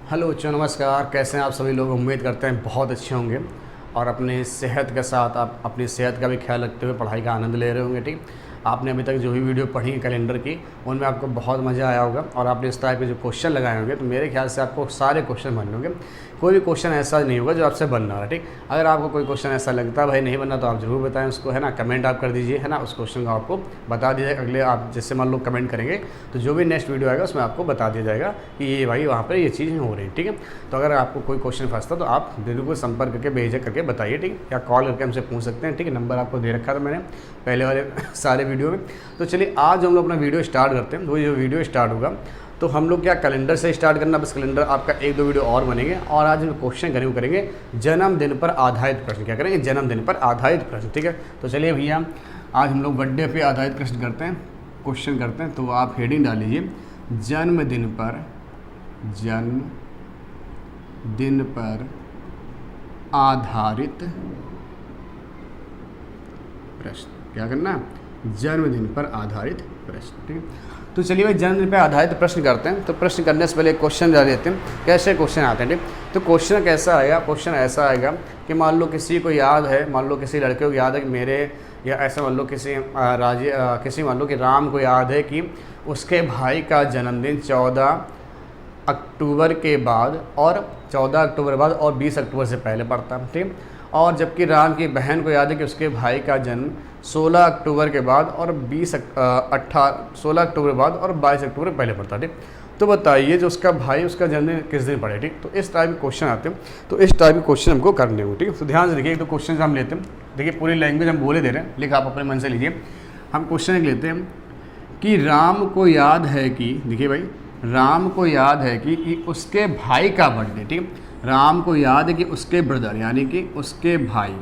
Hello नमस्कार, कैसे हैं आप सभी लोग। उम्मीद करते हैं बहुत अच्छे होंगे और अपने सेहत के साथ आप अपनी सेहत का भी ख्याल रखते हुए पढ़ाई का आनंद ले रहे होंगे। ठीक, आपने अभी तक जो भी वीडियो पढ़ी है कैलेंडर की, उनमें आपको बहुत मज़ा आया होगा और आपने इस टाइप के जो क्वेश्चन लगाए होंगे तो मेरे ख्याल से आपको सारे क्वेश्चन बनने होंगे। कोई भी क्वेश्चन ऐसा नहीं होगा जो आपसे बन रहा है। ठीक, अगर आपको कोई क्वेश्चन ऐसा लगता है भाई नहीं बनना तो आप ज़रूर बताएं उसको, है ना। कमेंट आप कर दीजिए, है ना। उस क्वेश्चन को आपको बता दिया जाएगा। अगले आप जैसे मान लो कमेंट करेंगे तो जो भी नेक्स्ट वीडियो आएगा उसमें आपको बता दिया जाएगा कि ये भाई वहाँ पर ये चीज़ हो रही है। ठीक है, तो अगर आपको कोई क्वेश्चन फंसता तो आप बिल्कुल संपर्क करके बेझिझक करके बताइए। ठीक, या कॉल करके हमसे पूछ सकते हैं। ठीक है, नंबर आपको दे रखा था मैंने पहले वाले सारे वीडियो में। तो चलिए आज हम लोग अपना वीडियो स्टार्ट करते हैं। वो जो वीडियो स्टार्ट होगा तो हम लोग क्या कैलेंडर से स्टार्ट करना, बस कैलेंडर आपका एक दो वीडियो और बनेंगे और आज हम क्वेश्चन करेंगे जन्मदिन पर आधारित प्रश्न। क्या करेंगे? जन्मदिन पर आधारित प्रश्न। ठीक है, तो चलिए भैया आज हम लोग बर्थडे पे आधारित प्रश्न करते हैं, क्वेश्चन करते हैं। तो आप हेडिंग डाल लीजिए जन्मदिन पर आधारित प्रश्न। क्या करना है? जन्मदिन पर आधारित प्रश्न। ठीक है, तो चलिए भाई जन्मदिन पर आधारित प्रश्न करते हैं। तो प्रश्न करने से पहले एक क्वेश्चन डाल देते हैं, कैसे क्वेश्चन आते हैं। ठीक, तो क्वेश्चन कैसा आएगा? क्वेश्चन ऐसा आएगा कि मान लो किसी को याद है, मान लो किसी लड़के को याद है कि मेरे, या ऐसा मान लो किसी मान लो कि राम को याद है कि उसके भाई का जन्मदिन 14 अक्टूबर के बाद और 14 अक्टूबर के बाद और 20 अक्टूबर से पहले पड़ता है। ठीक, और जबकि राम की बहन को याद है कि उसके भाई का जन्म 16 अक्टूबर के बाद और 16 अक्टूबर के बाद और 22 अक्टूबर पहले पड़ता है। ठीक, तो बताइए जो उसका भाई उसका जन्मदिन किस दिन पड़े। ठीक, तो इस टाइप के क्वेश्चन आते हैं, तो इस टाइप के क्वेश्चन हमको करने होंगे। ठीक है, तो ध्यान से देखिए, एक दो क्वेश्चन हम लेते हैं। देखिए पूरी लैंग्वेज हम बोले दे रहे हैं, लेकिन आप अपने मन से लीजिए। हम क्वेश्चन एक लेते हैं कि राम को याद है कि, देखिए भाई राम को याद है कि उसके भाई का बर्थडे। ठीक है, राम को याद है कि उसके ब्रदर यानी कि उसके भाई,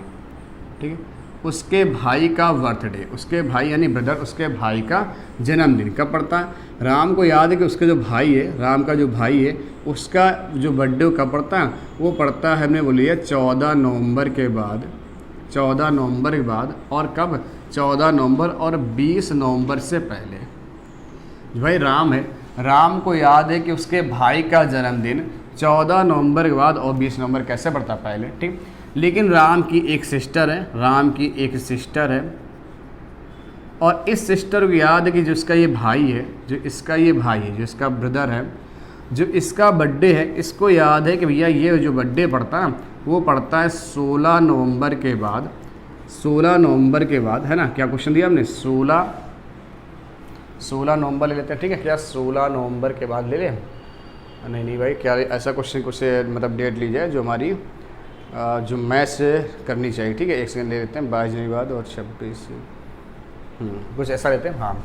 ठीक है, उसके भाई का बर्थडे, उसके भाई यानी ब्रदर, उसके भाई का जन्मदिन कब पड़ता है। राम को याद है कि उसके जो भाई है, राम का जो भाई है उसका जो बर्थडे कब पड़ता है, वो पड़ता है, हमने बोली है 14 नवंबर के बाद, 14 नवंबर के बाद और कब? 14 नवंबर और 20 नवंबर से पहले। भाई राम है, राम को याद है कि उसके भाई का जन्मदिन 14 नवंबर के बाद और 20 नवंबर कैसे पड़ता है? पहले। ठीक, लेकिन राम की एक सिस्टर है, राम की एक सिस्टर है और इस सिस्टर को याद है कि जो इसका ये भाई है, जो इसका ये भाई है, जो इसका ब्रदर है, जो इसका बर्थडे है, इसको याद है कि भैया ये जो बर्थडे पड़ता है वो पड़ता है 16 नवंबर के बाद, 16 नवंबर के बाद, है ना। क्या क्वेश्चन दिया हमने? 16 नवंबर ले लेते हैं। ठीक है, क्या 16 नवंबर के बाद ले लें? नहीं भाई, क्या ऐसा क्वेश्चन कुछ मतलब डेट ली जाए जो हमारी जो मैच करनी चाहिए। ठीक है, एक सेकंड ले लेते हैं, 22 जनवरी बाद और 26 कुछ ऐसा लेते हैं। हाँ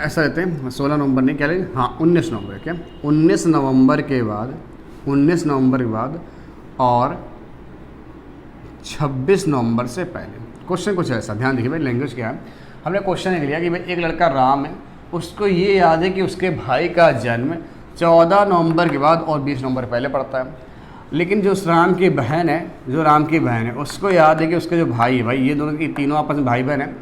ऐसा लेते हैं, 16 नवंबर नहीं, क्या लेंगे? हाँ 19 नवंबर। क्या 19 नवंबर के बाद, 19 नवंबर के बाद और 26 नवंबर से पहले। क्वेश्चन कुछ ऐसा, ध्यान देखिए भाई लैंग्वेज क्या है। हमने क्वेश्चन एक लिया कि भाई एक लड़का राम है, उसको ये याद है कि उसके भाई का जन्म 14 नवंबर के बाद और 20 नवंबर पहले पड़ता है। लेकिन जो राम की बहन है, जो राम की बहन है उसको याद है कि उसके जो भाई है, भाई ये दोनों की तीनों आपस में भाई बहन है,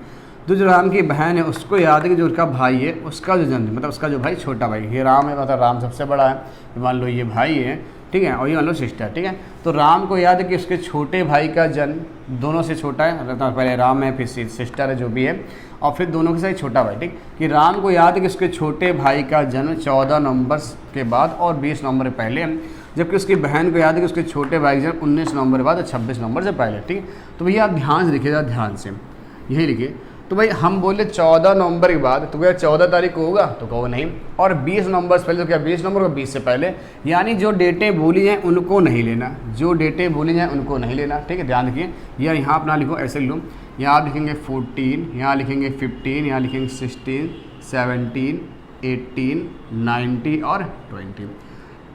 तो जो राम की बहन है उसको याद है कि जो उसका भाई है उसका जो जन्म, मतलब उसका जो भाई छोटा भाई, ये राम है, मतलब राम सबसे बड़ा है, मान लो ये भाई है, ठीक है, और ये मान लो सिस्टर। ठीक है, तो राम को याद है कि उसके छोटे भाई का जन्म दोनों से छोटा है, पहले राम है फिर सिस्टर है जो भी है, और फिर दोनों के साथ छोटा भाई। ठीक, कि राम को याद है कि उसके छोटे भाई का जन्म 14 नवंबर के बाद और 20 नवंबर पहले, जबकि उसकी बहन को याद है कि उसके छोटे भाई का जन्म 19 नवंबर के बाद और 26 नवंबर से पहले। ठीक, तो भैया आप ध्यान से लिखिएगा, ध्यान से यही लिखिए। तो भाई हम बोले 14 नवंबर के बाद, तो भैया 14 तारीख को होगा? तो कहो नहीं। और 20 नवंबर से पहले, तो क्या 20 नवंबर को 20 से पहले, यानी जो डेटें बोली जाएँ उनको नहीं लेना, जो डेटें बोली जाएँ उनको नहीं लेना। ठीक है, ध्यान रखिए। या यहाँ अपना लिखो, ऐसे लो, यहाँ आप लिखेंगे 14, यहाँ लिखेंगे 15, यहाँ लिखेंगे 16, 17, 18, 19 और 20।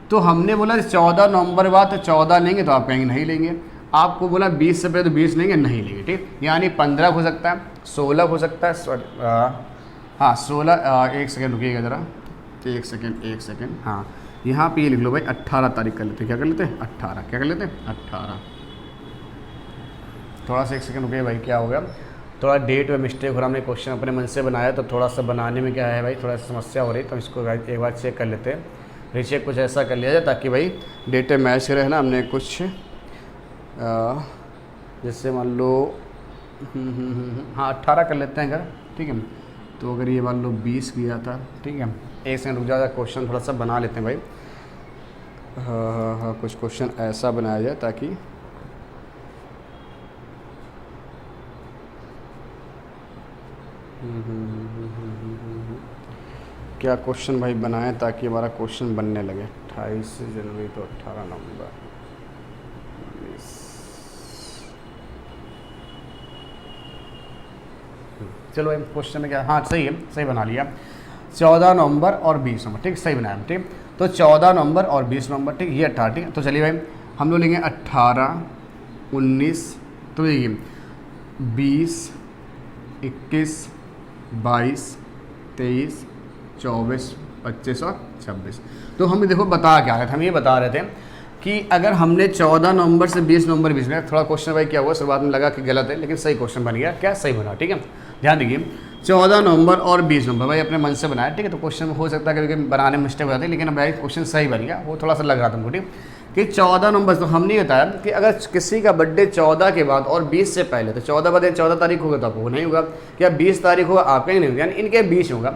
तो हमने बोला 14 नवंबर बाद तो 14 लेंगे, तो आप कहेंगे नहीं लेंगे। आपको बोला 20 से पहले तो 20 लेंगे, नहीं लेंगे। ठीक, यानी 15 हो सकता है, 16 हो सकता है, सॉरी हाँ 16, एक सेकेंड रुकिएगा ज़रा, एक सेकेंड, हाँ यहाँ पे ये लिख लो भाई 18 तारीख कर लेते हैं। क्या कर लेते हैं? 18। क्या कर लेते हैं? 18। थोड़ा सा एक सेकेंड रुकिए भाई, क्या हो गया, थोड़ा डेट में मिस्टेक हो रहा। हमने क्वेश्चन अपने मन से बनाया तो थोड़ा सा बनाने में क्या है भाई, थोड़ा सा समस्या हो रही, तो इसको एक बार चेक कर लेते हैं। रीचेक कुछ ऐसा कर लिया जाए ताकि भाई डेटे मैच करे, है ना। हमने कुछ जैसे मान लो हाँ 18 कर लेते हैं अगर, ठीक है। तो अगर ये मान लो 20 किया था, ठीक है। एक सेकंड रुक जाओ, क्वेश्चन थोड़ा सा बना लेते हैं भाई। हाँ कुछ क्वेश्चन ऐसा बनाया जाए ताकि क्या क्वेश्चन भाई बनाएं ताकि हमारा क्वेश्चन बनने लगे। 28 जनवरी तो 18 नवंबर, चलो क्वेश्चन में क्या, हाँ सही है, सही बना लिया। 14 नवंबर और 20 नवंबर, ठीक, सही बनाया, ठीक। तो 14 नवंबर और 20 नवंबर, ठीक, ये 18, ठीक। तो चलिए भाई हम लोग लेंगे 18, 19, तो देखिए 20, 21, 22, 23, 24, 25 और 26। तो हम देखो बता क्या रहे थे, हम ये बता रहे थे कि अगर हमने 14 नवंबर से 20 नवंबर बीच में, थोड़ा क्वेश्चन भाई क्या हुआ शुरुआत में लगा कि गलत है, लेकिन सही क्वेश्चन बन गया, क्या सही बना, ठीक है। ध्यान देखिए 14 नवंबर और 20 नवंबर भाई अपने मन से बनाया, ठीक है। तो क्वेश्चन हो सकता है कभी बनाने में मिस्टेक हो जाती है, लेकिन भाई क्वेश्चन सही बन गया, वो थोड़ा सा लग रहा था हमको, ठीक कि 14 नवंबर। तो हमने बताया कि अगर किसी का बर्थडे 14 के बाद और 20 से पहले, तो 14 बाद 14 तारीख होगा तो आपको नहीं होगा, क्या 20 तारीख होगा आपका ही नहीं होगा, यानी इनके बीच होगा।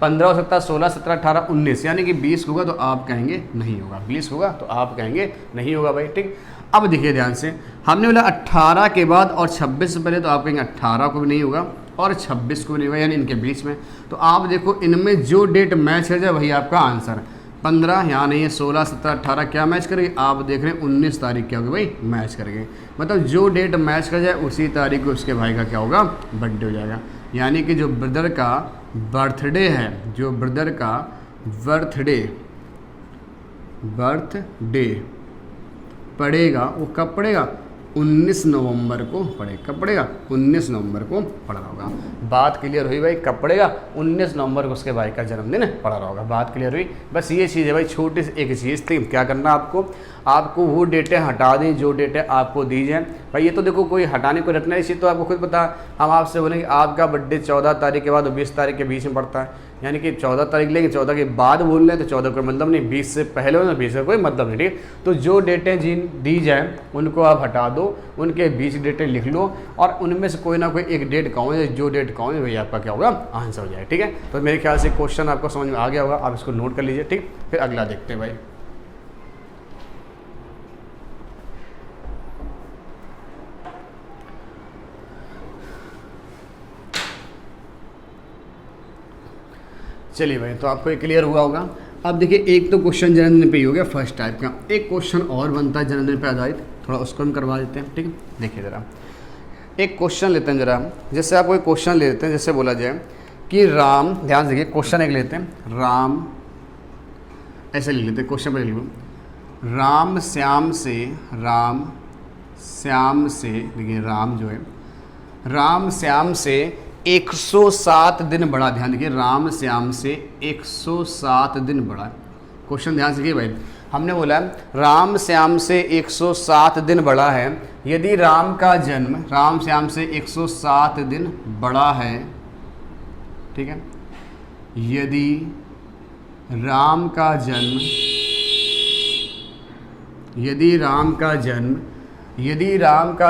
15 हो सकता है, 16, 17, 18, 19, यानी कि 20 होगा तो आप कहेंगे नहीं होगा, 20 होगा तो आप कहेंगे नहीं होगा भाई, ठीक। अब देखिए ध्यान से, हमने बोला 18 के बाद और 26 से पहले, तो आप कहेंगे 18 को भी नहीं होगा और 26 को भी नहीं होगा, यानी इनके बीच में। तो आप देखो इनमें जो डेट मैच कर जाए वही आपका आंसर है। 15 यहाँ नहीं है, 16, 17, 18 क्या मैच करेगी, आप देख रहे हैं 19 तारीख क्या होगी भाई, मैच करेंगे। मतलब जो डेट मैच कर जाए उसी तारीख को उसके भाई का क्या होगा, बर्थडे हो जाएगा। यानी कि जो ब्रदर का बर्थडे है, जो ब्रदर का बर्थडे पड़ेगा, वो कब पड़ेगा, 19 नवंबर को पड़ेगा। कब पड़ेगा, 19 नवंबर को पड़ रहा होगा। बात क्लियर हुई भाई, कब पड़ेगा, 19 नवंबर को उसके भाई का जन्मदिन पड़ रहा होगा। बात क्लियर हुई, बस ये चीज़ है भाई, छोटी सी एक चीज़ थी। क्या करना आपको वो डेटें हटा दें जो डेटें आपको दी जाएँ भाई। ये तो देखो कोई हटाने को रखना इसी, तो आपको खुद पता, हम आपसे बोलेंगे आपका बर्थडे 14 तारीख के बाद और 20 तारीख के बीच में पड़ता है, यानी कि 14 तारीख लेंगे, 14 के बाद बोल रहे हैं तो 14 कोई मतलब नहीं, 20 से पहले हो ना 20 का कोई मतलब नहीं, ठीक। तो जो डेटें जिन दी जाएँ उनको आप हटा दो, उनके बीच डेटें लिख लो और उनमें से कोई ना कोई एक डेट कहूँ, जो डेट कहूँ वही आपका क्या होगा, आंसर हो जाए, ठीक है। तो मेरे ख्याल से क्वेश्चन आपको समझ में आ गया होगा, आप इसको नोट कर लीजिए, ठीक। फिर अगला देखते हैं भाई। चलिए भाई, तो आपको ये क्लियर हुआ होगा। अब देखिए एक तो क्वेश्चन जन्मदिन पे ही हो गया फर्स्ट टाइप का, एक क्वेश्चन और बनता है जन्मदिन पे आधारित, थोड़ा उसको हम करवा देते हैं, ठीक है। देखिए ज़रा एक क्वेश्चन लेते हैं जरा, जैसे आप कोई क्वेश्चन ले लेते हैं, जैसे बोला जाए कि राम, ध्यान से देखिए क्वेश्चन एक लेते हैं, राम, ऐसे लिख लेते हैं क्वेश्चन पर, लिखो राम श्याम से, देखिए राम जो है, राम श्याम से 107 दिन बड़ा। ध्यान देखिए राम श्याम से 107 दिन बड़ा। क्वेश्चन ध्यान से देखिए भाई, हमने बोला राम श्याम से 107 दिन बड़ा है। यदि राम का जन्म राम श्याम से 107 दिन बड़ा है, ठीक है, यदि राम का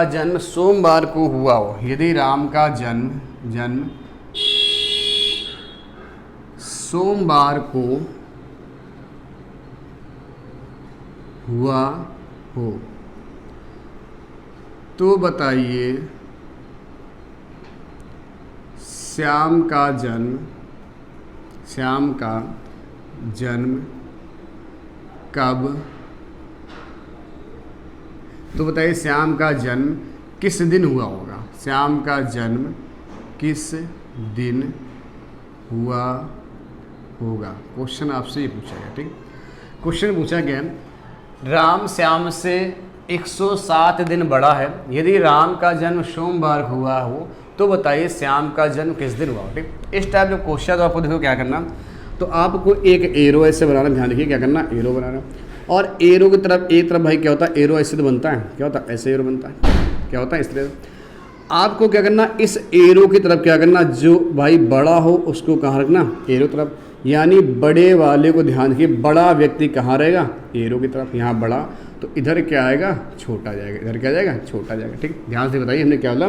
जन्म सोमवार को हुआ हो, यदि राम का जन्म सोमवार को हुआ हो, तो बताइए श्याम का जन्म कब, तो बताइए श्याम का जन्म किस दिन हुआ होगा, श्याम का जन्म किस दिन हुआ होगा। क्वेश्चन आपसे ये पूछा गया, ठीक। क्वेश्चन पूछा गया राम श्याम से 107 दिन बड़ा है, यदि राम का जन्म सोमवार हुआ हो तो बताइए श्याम का जन्म किस दिन हुआ हो, ठीक। इस टाइप जो क्वेश्चन तो आपको देखो क्या करना, तो आपको एक एरो ऐसे बनाना, ध्यान रखिए क्या करना, एरो बनाना, और एरो की तरफ एक तरफ भाई क्या होता है, एरो ऐसे तो बनता है, क्या होता है, ऐसे एरो बनता है, क्या होता है इस तरह। आपको क्या करना, इस एरो की तरफ क्या करना, जो भाई बड़ा हो उसको कहाँ रखना, एरो तरफ, यानी बड़े वाले को ध्यान रखिए, बड़ा व्यक्ति कहाँ रहेगा, एरो की तरफ, यहाँ बड़ा, तो इधर क्या आएगा, छोटा जाएगा, इधर क्या जाएगा, छोटा जाएगा। ठीक, ध्यान से बताइए हमने क्या बोला,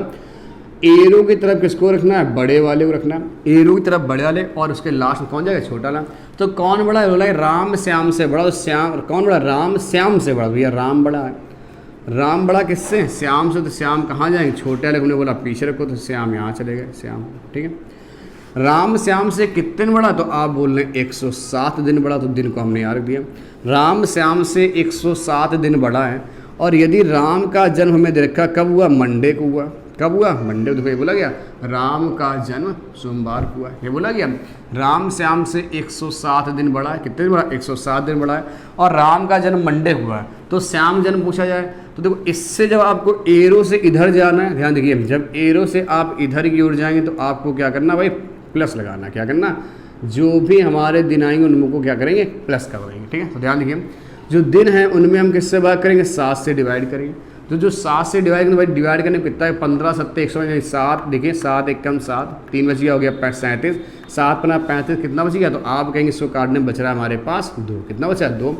एरो की तरफ किसको रखना है, बड़े वाले को रखना है, एरो की तरफ बड़े वाले, और उसके लास्ट में कौन जाएगा, छोटा वाला। तो कौन बड़ा है, बोला राम श्याम से बड़ा, तो श्याम कौन बड़ा, राम श्याम से बड़ा, भैया राम बड़ा है। राम बड़ा किससे, श्याम से, तो श्याम कहाँ जाएंगे, छोटे वाले को बोला पीछे रखो, तो श्याम यहाँ चले गए, श्याम। ठीक है, राम श्याम से कितने दिन बड़ा, तो आप बोल रहे हैं 107 दिन बड़ा, तो दिन को हमने यहाँ रख दिया। राम श्याम से 107 दिन बड़ा है, और यदि राम का जन्म हमें देखा कब हुआ, मंडे को हुआ। कब हुआ, मंडे को। तो ये बोला गया राम का जन्म सोमवार को हुआ, ये बोला गया। राम श्याम से 107 दिन बड़ा है, कितने दिन बड़ा, 107 दिन बड़ा है, और राम का जन्म मंडे हुआ है, तो श्याम जन्म पूछा जाए तो देखो इससे जब आपको एरो से इधर जाना है, ध्यान देखिए, जब एरो से आप इधर की ओर जाएंगे तो आपको क्या करना भाई, प्लस लगाना। क्या करना, जो भी हमारे दिन आएंगे उनको क्या करेंगे, प्लस करवाएंगे। ठीक है, तो ध्यान देखिए, जो दिन है उनमें हम किससे भाग करेंगे, 7 से डिवाइड करेंगे। तो जो 7 से डिवाइड करेंगे भाई, डिवाइड करने कितना है, 15 7 107, देखिए 7 एकम 7, 3 बच गया, हो गया 37, 7 पना 35, कितना बच गया, तो आप कहेंगे इसको काटने में बच रहा है हमारे पास 2, कितना बचा, 2।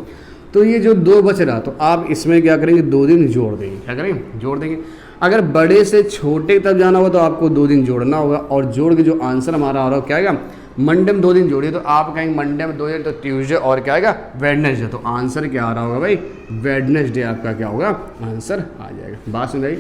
तो ये जो 2 बच रहा, तो आप इसमें क्या करेंगे, 2 दिन जोड़ देंगे। क्या करेंगे, जोड़ देंगे। अगर बड़े से छोटे तक जाना होगा तो आपको 2 दिन जोड़ना होगा, और जोड़ के जो आंसर हमारा आ रहा हो क्या आएगा, मंडे में 2 दिन जोड़िए, तो आप कहेंगे मंडे में 2 दिन, तो ट्यूसडे और क्या आएगा, वेडनेसडे। तो आंसर क्या आ रहा होगा भाई, वेडनेसडे आपका क्या होगा, आंसर आ जाएगा। बात सुन भाई,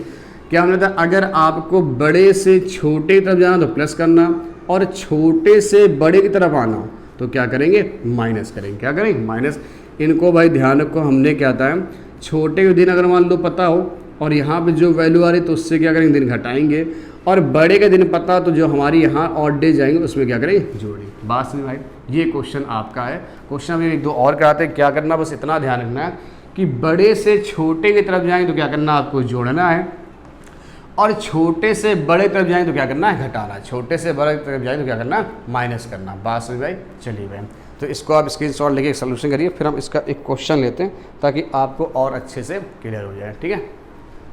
क्या हमने कहा, अगर आपको बड़े से छोटे तरफ जाना तो प्लस करना, और छोटे से बड़े की तरफ आना हो तो क्या करेंगे, माइनस करेंगे। क्या करेंगे, माइनस। इनको भाई ध्यान रखो, हमने क्या था, छोटे के दिन अगर मान लो पता हो और यहाँ पे जो वैल्यू आ रही तो उससे क्या करेंगे, दिन घटाएंगे, और बड़े के दिन पता तो जो हमारी यहाँ ऑड डे जाएंगे उसमें क्या करेंगे, जोड़ेंगे। बात समझ भाई, ये क्वेश्चन आपका है। क्वेश्चन अभी 1 2 और कराते हैं, क्या करना, बस इतना ध्यान रखना है कि बड़े से छोटे की तरफ जाएंगे तो क्या करना, आपको जोड़ना है, और छोटे से बड़े तरफ जाएंगे तो क्या करना है, घटाना। छोटे से बड़े तरफ जाएंगे तो क्या करना है, माइनस करना। बात समझ भाई, चलिए भाई, तो इसको आप स्क्रीनशॉट लेके एक सोल्यूशन करिए, फिर हम इसका एक क्वेश्चन लेते हैं ताकि आपको और अच्छे से क्लियर हो जाए। ठीक है,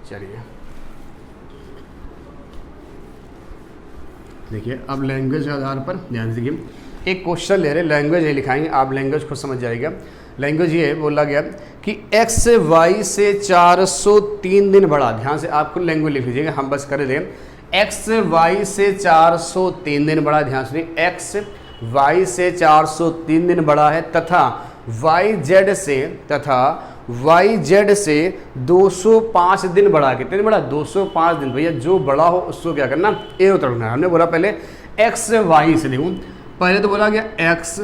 चलिए देखिए, अब लैंग्वेज के आधार पर ध्यान दीजिए, एक क्वेश्चन ले रहे, लैंग्वेज ये लिखाएंगे, आप लैंग्वेज खुद समझ जाएगा। लैंग्वेज ये बोला गया कि x y से 403 दिन बड़ा, ध्यान से आपको लैंग्वेज लिख लीजिएगा, हम बस कर दें, x y से 403 दिन बड़ा, ध्यान से x y से 403 दिन बड़ा है, तथा y z से 205 दिन बड़ा है। कितने दिन बड़ा, 205 दिन। भैया जो बड़ा हो उसको क्या करना, एरो तरफ रखना है। हमने बोला पहले x y से, देखूँ पहले तो बोला गया x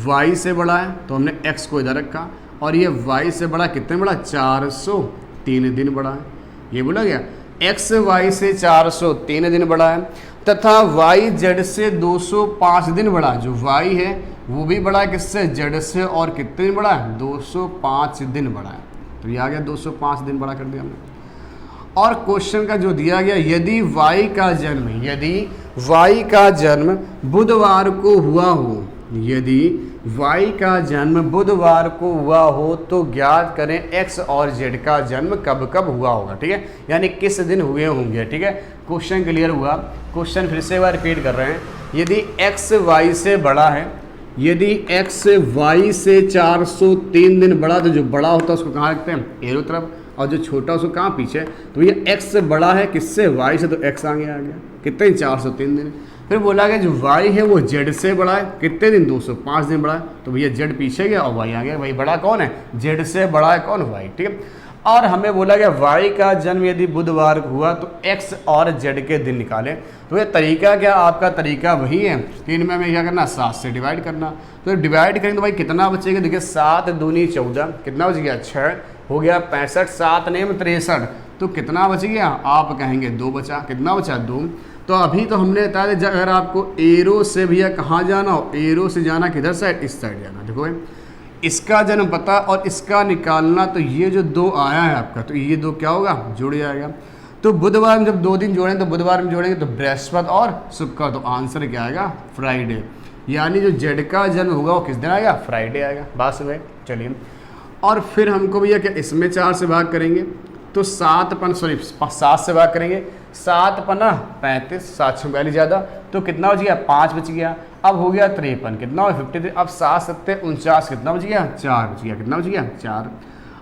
y से बड़ा है, तो हमने x को इधर रखा, और ये y से बड़ा कितने बड़ा, 403 दिन बड़ा है। ये बोला गया x y से 403 दिन बड़ा है, तथा y z से 205 दिन बड़ा है। जो y है वो भी बड़ा है किससे, z से, और कितने दिन बड़ा है, 205 दिन बड़ा है। तो ये आ गया 205 दिन बड़ा कर दिया हमने। और क्वेश्चन का जो दिया गया, यदि y का जन्म बुधवार को हुआ हो, यदि y का जन्म बुधवार को हुआ हो तो ज्ञात करें x और z का जन्म कब कब हुआ होगा। ठीक है, यानी किस दिन हुए होंगे। ठीक है, क्वेश्चन क्लियर हुआ। क्वेश्चन फिर से एक बार रिपीट कर रहे हैं, यदि x y से बड़ा है, यदि x y से 403 दिन बड़ा, तो जो बड़ा होता है उसको कहाँ रखते हैं, एरो तरफ, और जो छोटा उसको कहाँ, पीछे। तो ये x बड़ा है किससे, y से, तो x आगे आ गया, कितने, 403 दिन। फिर बोला गया जो y है वो z से बड़ा है, कितने दिन, 205 दिन बड़ा है। तो भैया z पीछे गया और y आ गया। भाई बड़ा कौन है, z से बड़ा है कौन, y। ठीक है, और हमें बोला गया y का जन्म यदि बुधवार को हुआ तो x और z के दिन निकालें। तो ये तरीका क्या, आपका तरीका वही है कि इनमें हमें क्या करना, 7 से डिवाइड करना। तो डिवाइड करेंगे तो भाई कितना बचेगा, देखिए 7 दूनी 14, कितना बच गया, 6 हो गया, 65, 7 नेम 63, तो कितना बच गया, आप कहेंगे 2 बचा। कितना बचा, 2। तो अभी तो हमने बताया था अगर आपको एरो से भैया कहाँ जाना हो, एरो से जाना किधर साइड, इस साइड जाना। देखो भाई, इसका जन्म पता और इसका निकालना, तो ये जो 2 आया है आपका, तो ये 2 क्या होगा, जुड़ जाएगा। तो बुधवार में जब 2 दिन जोड़ेंगे तो बुधवार में जोड़ेंगे तो बृहस्पति और शुक्र, तो आंसर क्या आएगा, फ्राइडे। यानी जो जेड का जन्म होगा वो किस दिन आएगा, फ्राइडे आएगा। बात समझे, चलिए। और फिर हमको भैया क्या, इसमें 4 से भाग करेंगे तो 7 से भाग करेंगे, 7 पना 35, 7 42 ज़्यादा, तो कितना बच गया, 5 बच गया। अब हो गया 53, कितना हो 53। अब 7 7 49, कितना बच गया 4 बच गया, कितना बच गया 4।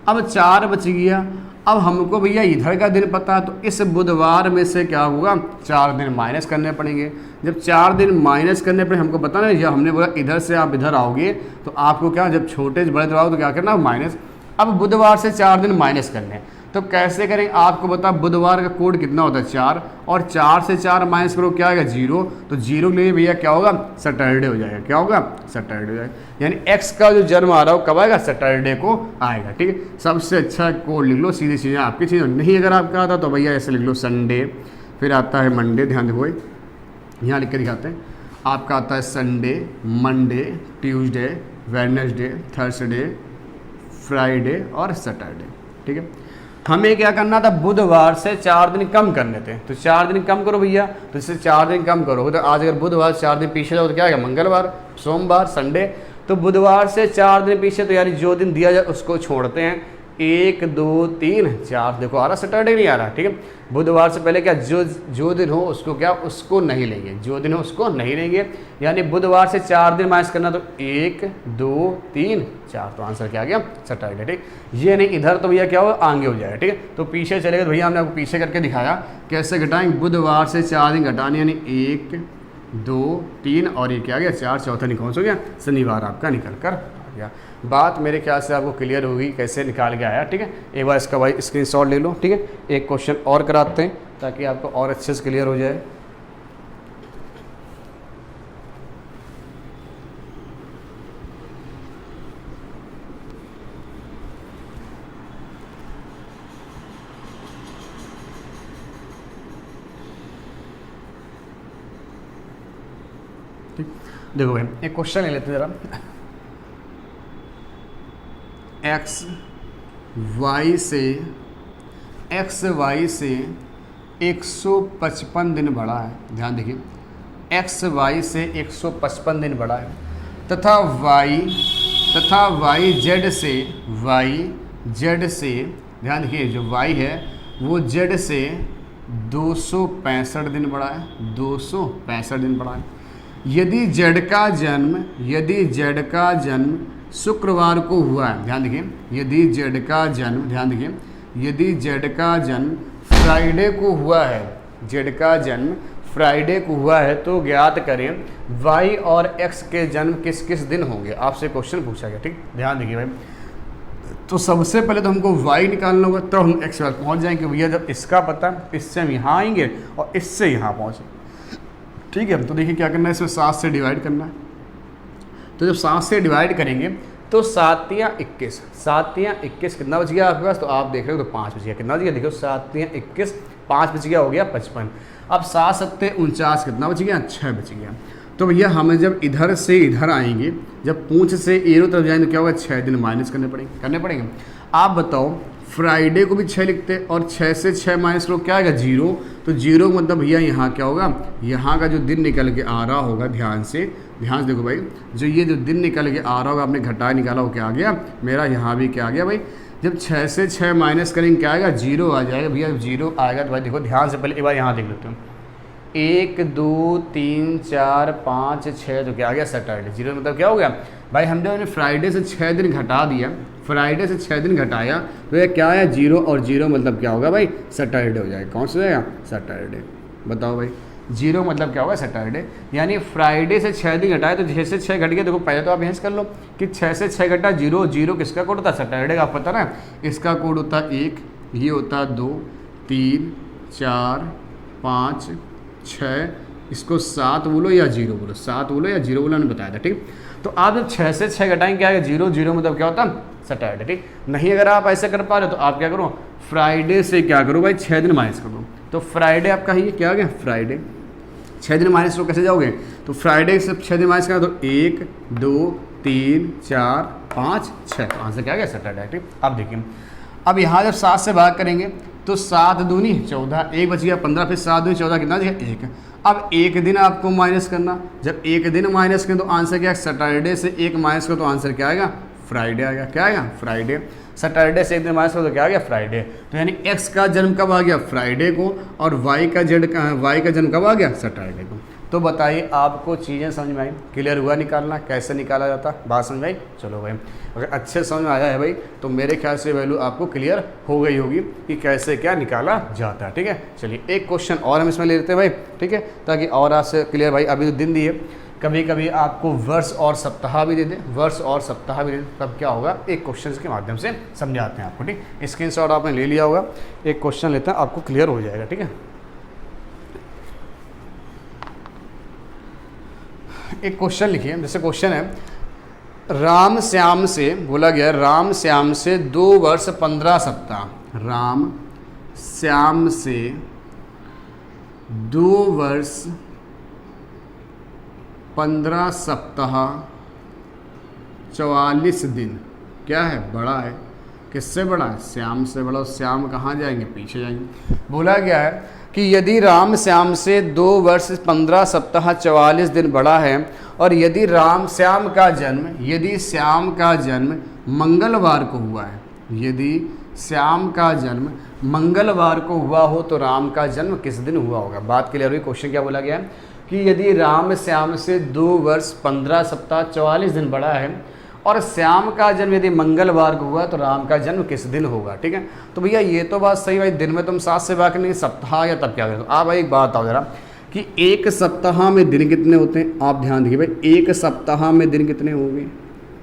अब 4 बच गया। अब हमको भैया इधर का दिन पता है, तो इस बुधवार में से क्या होगा 4 दिन माइनस करने पड़ेंगे। जब 4 दिन माइनस करने पड़े, हमको पता ना, जब हमने बोला इधर से आप इधर आओगे तो आपको क्या, जब छोटे से बड़े तरफ आओ तो क्या करना माइनस। अब बुधवार से 4 दिन माइनस करने, तो कैसे करें आपको बता। बुधवार का कोड कितना होता है 4, और 4 से 4 माइनस करो क्या आएगा 0, तो 0 के लिए भैया क्या होगा सैटरडे हो जाएगा। क्या होगा सैटरडे हो जाएगा, यानी x का जो जन्म आ रहा हो कब आएगा सैटरडे को आएगा। ठीक है, सबसे अच्छा कोड लिख लो, सीधी चीज़ें आपकी चीज़ नहीं। अगर आपका आता तो भैया ऐसे लिख लो संडे, फिर आता है मंडे, ध्यान देखो यहाँ लिख के दिखाते हैं। आपका आता है Sunday, Monday, Tuesday, Wednesday, Thursday, Friday और सैटरडे। ठीक है, हमें क्या करना था, बुधवार से 4 दिन कम करने थे, तो 4 दिन कम करो भैया। तो इससे 4 दिन कम करो, तो आज अगर बुधवार 4 दिन पीछे जाओ तो क्या आएगा मंगलवार, सोमवार, संडे। तो बुधवार से 4 दिन पीछे, तो यानी जो दिन दिया जाए उसको छोड़ते हैं। 1 2 3 4 देखो आ रहा, सैटरडे नहीं आ रहा। ठीक है, बुधवार से पहले क्या जो दिन हो उसको क्या, उसको नहीं लेंगे, जो दिन हो उसको नहीं लेंगे। यानी बुधवार से 4 दिन माइनस करना, तो 1 2 3 4, तो आंसर क्या आ गया सैटरडे। ठीक, ये नहीं इधर तो भैया क्या हो आगे हो जाएगा। ठीक है, तो पीछे चलेगा, तो भैया हमने आपको पीछे करके दिखाया कैसे घटाएंगे। बुधवार से 4 दिन घटाने, यानी 1 2 3 और ये क्या आ गया 4, चौथा नहीं कौन सा हो गया शनिवार आपका निकल कर आ गया। बात मेरे ख्याल से आपको क्लियर होगी कैसे निकाल के आया। ठीक है, एक बार इसका भाई स्क्रीनशॉट ले लो। ठीक है, एक क्वेश्चन और कराते हैं ताकि आपको और अच्छे से क्लियर हो जाए। ठीक, देखो भाई एक क्वेश्चन ले लेते हैं जरा। एक्स वाई से 155 दिन बड़ा है, ध्यान देखिए, एक्स वाई से 155 दिन बड़ा है, तथा वाई जेड से ध्यान देखिए, जो वाई है वो जेड से 265 दिन बड़ा है, 265 दिन बड़ा है। यदि जेड का जन्म शुक्रवार को हुआ है, ध्यान देखिए, यदि जेड का जन्म फ्राइडे को हुआ है, तो ज्ञात करें वाई और एक्स के जन्म किस किस दिन होंगे। आपसे क्वेश्चन पूछा गया। ठीक, ध्यान देखिए भाई, तो सबसे पहले तो हमको वाई निकालना होगा, तो हम एक्स पर पहुंच जाएंगे भैया। जब इसका पता, इससे हम यहाँ आएंगे और इससे यहाँ पहुँचेंगे। ठीक है, तो देखिए क्या करना है, इसमें 7 से डिवाइड करना है। तो जब 7 से डिवाइड करेंगे तो 7 या 21 कितना बच गया आपके पास, तो आप देख रहे हो तो 5 बच गया। कितना बच गया देखो, 7 या 21 5 बच गया, हो गया 55। अब 7 7 49 कितना बच गया 6 बच गया। तो भैया हमें जब इधर से इधर आएंगे, जब पूंछ से एरो तरफ जाएंगे तो क्या होगा 6 दिन माइनस करने पड़ेंगे। आप बताओ, फ्राइडे को भी 6 लिखते और 6 से 6 माइनस करो क्या आएगा 0, तो 0 मतलब भैया यहाँ क्या होगा, यहाँ का जो दिन निकल के आ रहा होगा, ध्यान से देखो भाई, जो ये जो दिन निकल के आ रहा होगा, आपने घटाया निकाला हो क्या आ गया मेरा, यहाँ भी क्या आ गया भाई, जब 6 से 6 माइनस करेंगे क्या आएगा 0 आ जाएगा भैया। जब 0 आएगा तो भाई देखो ध्यान से, पहले एक बार यहाँ देख लेते हो, 1 2 3 4 5 6, तो क्या आ गया सैटरडे। 0 मतलब क्या हो गया भाई, हमने फ्राइडे से 6 दिन घटा दिया, फ्राइडे से 6 दिन घटाया तो ये क्या आया 0, और 0 मतलब क्या होगा भाई सैटरडे हो जाएगा। कौन सा हो जाएगा सैटरडे, बताओ भाई 0 मतलब क्या होगा सैटरडे। यानी फ्राइडे से 6 दिन घटाए तो 6 से 6 घट गया। देखो पहले तो आप यहाँ से कर लो कि 6 से 6 घटा 0, 0 किसका कोड होता है सैटरडे का, आप पता ना, इसका कोड होता है 1, ये होता है 2 3 4 5 6, इसको 7 बोलो या 0 बोलो, 7 बोलो या 0 बोलो, मैंने बताया था। ठीक, तो आप जब 6 से 6 घटाएंगे क्या आएगा 0, 0 मतलब क्या होता है सैटरडे। ठीक, नहीं अगर आप ऐसे कर पा रहे हो तो आप क्या करो, फ्राइडे से क्या करो भाई 6 दिन माइनस कर दो। तो फ्राइडे आपका ये क्या आ गया, फ्राइडे 6 दिन माइनस करो, कैसे जाओगे, तो फ्राइडे से 6 दिन माइनस करो तो 1 2 3 4 5 6, तो आंसर क्या आ गया सैटरडे। ठीक, अब देखिए, अब यहाँ जब 7 से भाग करेंगे तो 7 दूनी 14, 1 बच गया 15, फिर 7 दूनी 14 कितना दिया 1। अब 1 दिन आपको माइनस करना, जब 1 दिन माइनस करें तो आंसर क्या है, सैटरडे से 1 माइनस करो तो आंसर क्या आएगा फ्राइडे आएगा। क्या आएगा फ्राइडे। सैटरडे से 1 दिन माइनस करो तो क्या आ गया फ्राइडे। तो यानी एक्स का जन्म कब आ गया फ्राइडे को, और वाई का जन्म कब आ गया सैटरडे को। तो बताइए आपको चीज़ें समझ में आई, क्लियर हुआ निकालना कैसे निकाला जाता, बात समझ में आई। चलो भाई अगर अच्छे समझ में आया है भाई तो मेरे ख्याल से वैल्यू आपको क्लियर हो गई होगी कि कैसे क्या निकाला जाता है। ठीक है, चलिए एक क्वेश्चन और हम इसमें ले लेते हैं भाई, ठीक है, ताकि और आज से क्लियर भाई। अभी तो दिन दिए, कभी कभी आपको वर्ष और सप्ताह भी दे दे, वर्ष और सप्ताह भी दे दे, तब क्या होगा एक क्वेश्चन के माध्यम से समझाते हैं आपको। ठीक, स्क्रीनशॉट आपने ले लिया होगा, एक क्वेश्चन लेते हैं आपको क्लियर हो जाएगा। ठीक है, एक क्वेश्चन लिखिए, जैसे क्वेश्चन है राम श्याम से, बोला गया राम श्याम से 2 वर्ष 15 सप्ताह, राम श्याम से 2 वर्ष 15 सप्ताह 44 दिन, क्या है बड़ा है, किससे बड़ा है, श्याम से बड़ा। श्याम कहाँ जाएंगे, पीछे जाएंगे। बोला गया है कि यदि राम श्याम से 2 वर्ष 15 सप्ताह 44 दिन बड़ा है और यदि राम श्याम का जन्म, यदि श्याम का जन्म मंगलवार को हुआ है, यदि श्याम का जन्म मंगलवार को हुआ हो तो राम का जन्म किस दिन हुआ होगा। बात क्लियर हुई। क्वेश्चन क्या बोला गया है कि यदि राम श्याम से 2 वर्ष 15 सप्ताह 44 दिन बड़ा है और श्याम का जन्म यदि मंगलवार को हुआ तो राम का जन्म किस दिन होगा। ठीक है, तो भैया ये तो बात सही भाई, दिन में तुम 7 से भाग नहीं, सप्ताह या तब क्या करें। आप भाई एक बात आओ जरा कि एक सप्ताह में दिन कितने होते हैं, आप ध्यान देखिए भाई, एक सप्ताह में दिन कितने होंगे,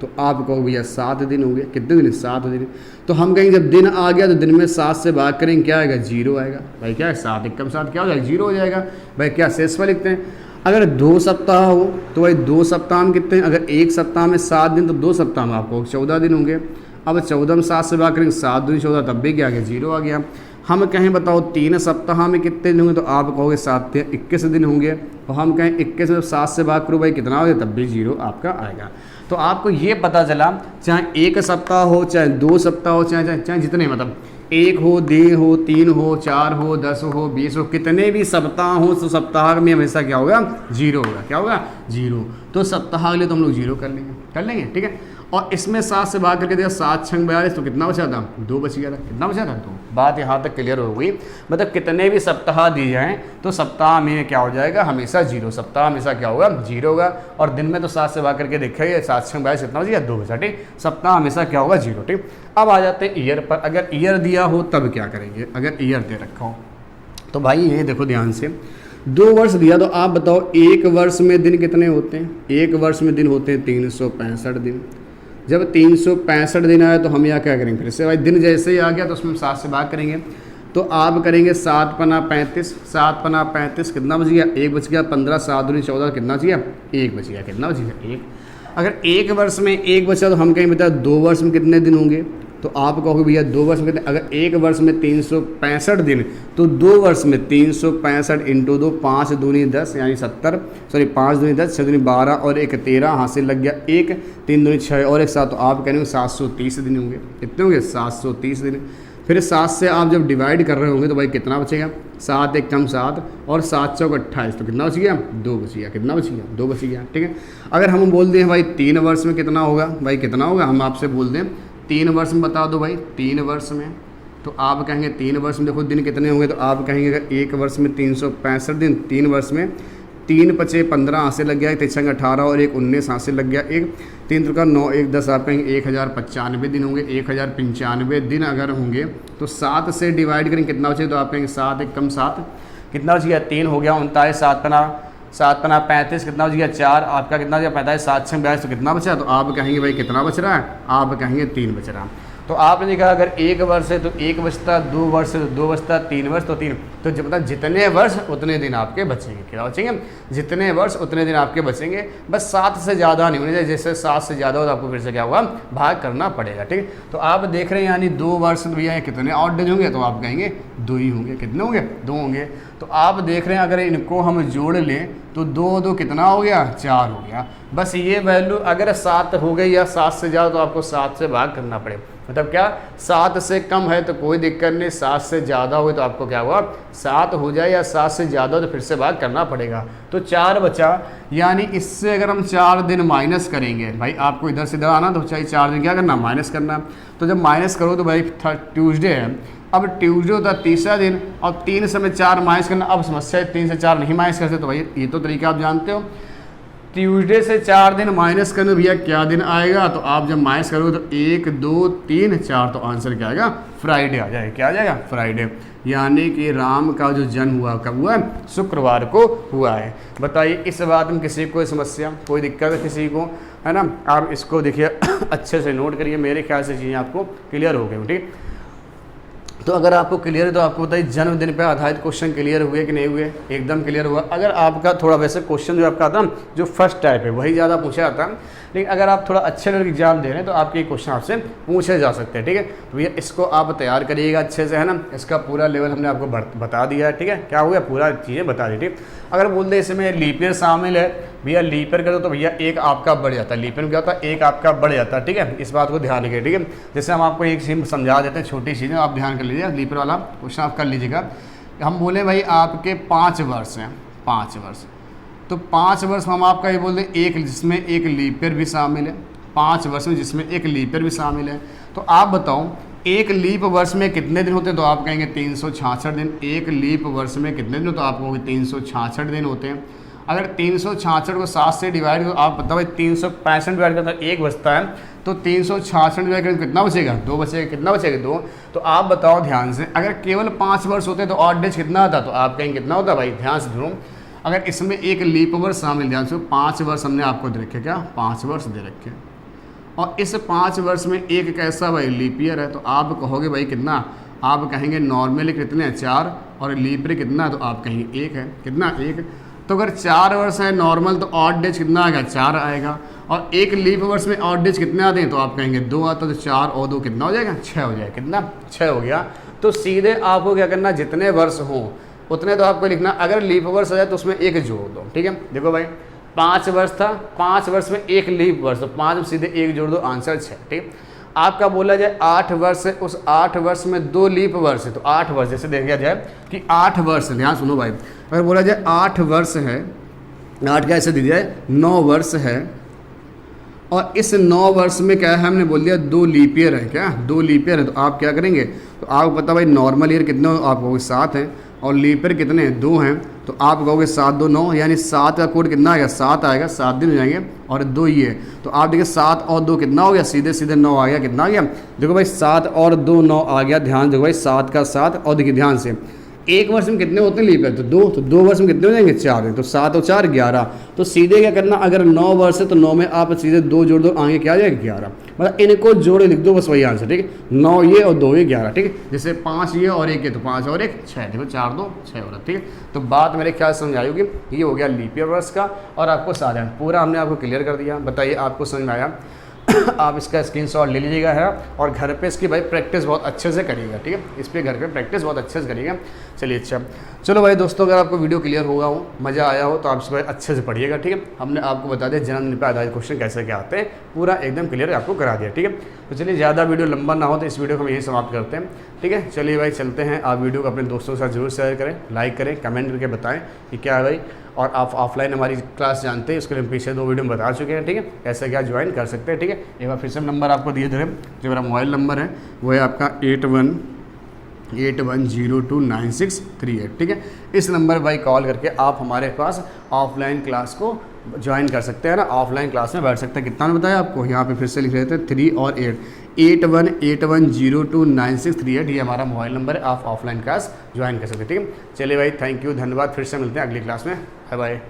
तो आप कहो भैया 7 दिन हो गए। कितने दिन, 7 दिन। तो हम कहेंगे जब दिन आ गया तो दिन में 7 से भाग करेंगे, क्या आएगा, 0 आएगा। भाई क्या है, 7 एकम 7 क्या हो जाएगा, 0 हो जाएगा। भाई क्या शेष में लिखते हैं, अगर 2 सप्ताह हो तो भाई 2 सप्ताह में कितने हैं, अगर एक सप्ताह में 7 दिन तो 2 सप्ताह में आपको 14 दिन होंगे। अब 14 में 7 से भाग करेंगे, 7 दूनी 14, तब भी क्या आ गया, 0 आ गया। हम कहें बताओ 3 सप्ताह में कितने दिन होंगे, तो आप कहोगे 7 या 21 दिन होंगे। और हम कहें 21 में 7 से भाग करो भाई कितना हो गया, तब भी 0 आपका आएगा। तो आपको ये पता चला चाहे एक सप्ताह हो, चाहे 2 सप्ताह हो, चाहे जितने, मतलब 1 हो, 2 हो, 3 हो, 4 हो, 10 हो, 20 हो, कितने भी सप्ताह हो तो सप्ताह में हमेशा क्या होगा, 0 होगा। क्या होगा, 0। तो सप्ताह के लिए तो हम लोग 0 कर लेंगे। ठीक है, और इसमें 7 से भाग करके देखा, 7 6 42, तो कितना बचा था, 2 बच गया था। कितना बचा था, 2। बात यहाँ तक क्लियर हो गई। मतलब कितने भी सप्ताह दिए जाएँ तो सप्ताह में क्या हो जाएगा, हमेशा 0। सप्ताह हमेशा क्या होगा, 0 होगा। और दिन में तो 7 से भाग करके देखेंगे, 7 6 42 कितना बच गया, 2 बचा। ठीक, सप्ताह हमेशा क्या होगा, 0। ठीक, अब आ जाते हैं ईयर पर। अगर ईयर दिया हो तब क्या करेंगे, अगर ईयर दे रखा हो तो भाई ये देखो ध्यान से, 2 वर्ष दिया तो आप बताओ 1 वर्ष में दिन कितने होते हैं, 1 वर्ष में दिन होते हैं 365 दिन। जब 365 दिन आए तो हम यहाँ क्या करेंगे, फिर से भाई दिन जैसे ही आ गया तो उसमें 7 से भाग करेंगे। तो आप करेंगे 7 पना 35, 7 पना 35 कितना बच गया, 1 बच गया। 15 7 दूनी 14 कितना बच गया, 1 बच गया। कितना बच गया, 1। अगर 1 वर्ष में 1 बचा तो हम कहेंगे बेटा 2 वर्ष में कितने दिन होंगे, तो आप कहोगे भैया 2 वर्ष में कितने। अगर 1 वर्ष में 365 दिन तो 2 वर्ष में 365 इंटू 2, 5 दूनी 10 यानी 70, सॉरी 5 दूनी 10, 6 दूनी 12 और 1 13, हासिल लग गया 1, 3 दूनी 6 और 1 7, तो आप कहेंगे 730 दिन होंगे। कितने होंगे, 730 दिन। फिर 7 से आप जब डिवाइड कर रहे होंगे तो भाई कितना बचेगा, 7 एक कम 7 और 7 चौक 28, तो कितना बच गया, 2 बच गया। कितना बच गया, 2 बच गया। ठीक है, अगर हम बोल दें भाई 3 वर्ष में कितना होगा, भाई कितना होगा, हम आपसे बोल दें 3 वर्ष में बता दो भाई, 3 वर्ष में, तो आप कहेंगे 3 वर्ष में देखो दिन कितने होंगे, तो आप कहेंगे अगर 1 वर्ष में 365 दिन, 3 वर्ष में 3 पचे 15 हासिल लग गया, 3 18 और 1 19 हासिल लग गया, 1 3 त्रिका 9 1 10, आप कहेंगे 1095 दिन होंगे। 1095 दिन अगर होंगे तो 7 से डिवाइड करेंगे कितना बचे, तो आप कहेंगे 7 एक कम 7, कितना बच गया, 3 हो गया 39, 7 पना 35 कितना बच गया, 4, आपका कितना बच गया 45, 7 6 42, तो कितना बचा, तो आप कहेंगे भाई कितना बच रहा है, आप कहेंगे 3 बच रहा। तो आपने देखा अगर 1 वर्ष है तो 1 बचता, 2 वर्ष है तो 2 बचता, 3 वर्ष तो 3, तो जब मतलब जितने वर्ष उतने दिन आपके बचेंगे। क्या बचेंगे, जितने वर्ष उतने दिन आपके बचेंगे। बस 7 से ज़्यादा नहीं होने चाहिए, जैसे 7 से ज़्यादा हो तो आपको फिर से क्या होगा, भाग करना पड़ेगा। ठीक, तो आप देख रहे हैं यानी 2 वर्ष भैया कितने ऑड डेज होंगे, तो आप कहेंगे 2 ही होंगे। कितने होंगे, 2 होंगे। तो आप देख रहे हैं अगर इनको हम जोड़ लें तो 2 2 कितना हो गया, 4 हो गया। बस ये वैल्यू अगर 7 हो गई या 7 से ज़्यादा तो आपको 7 से भाग करना पड़े। मतलब क्या 7 से कम है तो कोई दिक्कत नहीं, 7 से ज़्यादा हो तो आपको क्या हुआ 7 हो जाए, या 7 से ज़्यादा हो तो फिर से भाग करना पड़ेगा। तो 4 बचा, यानी इससे अगर हम 4 दिन माइनस करेंगे, भाई आपको इधर से इधर आना तो चाहिए 4 दिन क्या करना माइनस करना। तो जब माइनस करो तो भाई ट्यूसडे है, अब ट्यूसडे होता है तीसरा दिन, और 3 से में 4 माइनस करना। अब समस्या है 3 से 4 नहीं माइनस करते, तो भाई ये तो तरीका आप जानते हो। ट्यूसडे से 4 दिन माइनस करने भैया क्या दिन आएगा, तो आप जब माइनस करोगे तो 1 2 3 4, तो आंसर क्या आएगा फ्राइडे आ जाएगा। क्या आ जाएगा फ्राइडे, यानी कि राम का जो जन्म हुआ कब हुआ है, शुक्रवार को हुआ है। बताइए इस बात में किसी को कोई समस्या कोई दिक्कत है किसी को, है ना। आप इसको देखिए अच्छे से नोट करिए, मेरे ख्याल से चीज़ें आपको क्लियर हो गई। ठीक, तो अगर आपको क्लियर है तो आपको बताइए जन्मदिन पर आधारित क्वेश्चन क्लियर हुए कि नहीं हुए, एकदम क्लियर हुआ। अगर आपका थोड़ा वैसे क्वेश्चन जो आपका आता जो फर्स्ट टाइप है वही ज़्यादा पूछा जाता है, लेकिन अगर आप थोड़ा अच्छे लेवल एग्जाम दे रहे हैं तो आपके क्वेश्चन आपसे पूछे जा सकते हैं। ठीक है, तो भैया इसको आप तैयार करिएगा अच्छे से, है ना। इसका पूरा लेवल हमने आपको बता दिया है। ठीक है, क्या हुआ पूरा चीज़ें बता दी। ठीक, अगर बोल दे इसमें लीप ईयर शामिल है, भैया लीप ईयर करो तो भैया एक आपका बढ़ जाता है। लीप ईयर में क्या होता है, एक आपका बढ़ जाता है। ठीक है, इस बात को ध्यान रखिए। ठीक है, जैसे हम आपको एक चीज़ समझा देते हैं, छोटी चीज़ें आप ध्यान कर लीजिए। लीप ईयर वाला क्वेश्चन आप कर लीजिएगा। हम बोले भाई आपके 5 वर्ष हैं, 5 वर्ष, तो 5 वर्ष में हम आपका ये बोल दें एक जिसमें एक लीप ईयर भी शामिल है, 5 वर्ष में जिसमें एक लीप ईयर भी शामिल है। तो आप बताओ एक लीप वर्ष में कितने दिन होते हैं, तो आप कहेंगे 366 दिन। एक लीप वर्ष में कितने दिन, तो आप कहोगे 366 दिन होते हैं। अगर 366 को 7 से डिवाइड करो, आप बताओ भाई 365 डिवाइड करता है 1 बचता है, तो 366 डिवाइड करें कितना बचेगा 2 बचेगा। कितना बचेगा 2। तो आप बताओ ध्यान से, अगर केवल 5 वर्ष होते तो ऑड डेज कितना होता, तो आप कहेंगे कितना होता भाई, ध्यान से सुनो। अगर इसमें एक लीप वर्ष शामिल, ध्यान से 5 वर्ष हमने आपको दे रखे, क्या 5 वर्ष दे रखे, और इस 5 वर्ष में एक कैसा भाई लीप ईयर है, तो आप कहोगे भाई कितना, आप कहेंगे नॉर्मली कितने हैं 4, और लीप ईयर कितना है, तो आप कहेंगे 1 है। कितना 1। तो अगर 4 वर्ष है नॉर्मल तो ऑड डेज कितना आएगा 4 आएगा, और एक लीप वर्ष में ऑड डेज कितने आते हैं, तो आप कहेंगे 2 आता, तो 4 और 2 कितना हो जाएगा 6 हो जाएगा। कितना 6 हो गया। तो सीधे आपको क्या करना, जितने वर्ष हों उतने तो आपको लिखना। अगर लीप वर्ष हो जाए तो उसमें 1 जोड़ दो। ठीक है, देखो भाई 5 वर्ष था, 5 वर्ष में 1 लीप वर्ष, तो 5 में सीधे 1 जोड़ दो, आंसर 6। ठीक, आपका बोला जाए 8 वर्ष है, उस 8 वर्ष में 2 लीप वर्ष है, तो 8 वर्ष जैसे देखा जाए कि 8 वर्ष, ध्यान सुनो भाई, अगर बोला जाए 8 वर्ष है, 8 कैसे दी जाए 9 वर्ष है, और इस 9 वर्ष में क्या है, हमने बोल दिया 2 लीप ईयर है, क्या 2 लीप ईयर है। तो आप क्या करेंगे, तो आपको पता भाई नॉर्मल ईयर कितने, आप कहोगे 7 हैं, और लीप ईयर कितने हैं 2 हैं, तो आप कहोगे 7 2 9, यानी 7 का कोड कितना आएगा 7 आएगा, 7 दिन हो जाएंगे, और 2 ये, तो आप देखिए 7 और 2 कितना हो गया, सीधे सीधे 9 आ गया। कितना आ गया, देखो भाई 7 और 2 9 आ गया। ध्यान देखो भाई 7 का 7, और देखिए ध्यान से 1 वर्ष में कितने होते हैं लीप ईयर, तो 2, तो 2 वर्ष में कितने हो जाएंगे 4, तो 7 और 4 11। तो सीधे क्या करना, अगर 9 वर्ष है तो 9 में आप सीधे 2 जोड़ दो, आगे क्या आ जाएगा 11, मतलब इनको जोड़े लिख दो, बस वही आंसर। ठीक है, 9 ये और 2 ये 11। ठीक है, जैसे 5 ये और 1 ये, तो 5 और 1 6, देखो 4 2 6 हो रहा। ठीक है, तो बात मेरे ख्याल समझ आई होगी। ये हो गया लीप ईयर वर्ष का, और आपको साधारण पूरा हमने आपको क्लियर कर दिया। बताइए आपको समझ में आया। आप इसका स्क्रीनशॉट ले लीजिएगा है, और घर पे इसकी भाई प्रैक्टिस बहुत अच्छे से करिएगा। ठीक है, इस पर घर पे प्रैक्टिस बहुत अच्छे से करिएगा। चलिए अच्छा, चलो भाई दोस्तों, अगर आपको वीडियो क्लियर होगा हो, मज़ा आया हो, तो आप इस अच्छे से पढ़िएगा। ठीक है, हमने आपको बता दिया जन्मदिन पर आधारित क्वेश्चन कैसे क्या आते हैं, पूरा एकदम क्लियर आपको करा दिया। ठीक है, तो चलिए ज़्यादा वीडियो लंबा ना हो तो इस वीडियो को हम यही समाप्त करते हैं। ठीक है, चलिए भाई चलते हैं। आप वीडियो को अपने दोस्तों के साथ जरूर शेयर करें, लाइक करें, कमेंट करके बताएं कि क्या है भाई। और आप ऑफलाइन हमारी क्लास जानते हैं, उसके लिए हम पीछे 2 वीडियो में बता चुके हैं। ठीक है, कैसे क्या ज्वाइन कर सकते हैं। ठीक है, एक बार फिर से नंबर आपको दिए दे, जो मेरा मोबाइल नंबर है वो है आपका 81029638। ठीक है, इस नंबर भाई कॉल करके आप हमारे पास ऑफलाइन क्लास को ज्वाइन कर सकते हैं ना, ऑफलाइन क्लास में बैठ सकते हैं। कितना ने बताया आपको, यहाँ पे फिर से लिख रहे थे 3 और 8, 8181029638, ये हमारा मोबाइल नंबर है। आप ऑफलाइन क्लास ज्वाइन कर सकते हैं। ठीक है, चलिए भाई थैंक यू, धन्यवाद। फिर से मिलते हैं अगली क्लास में। Bye bye.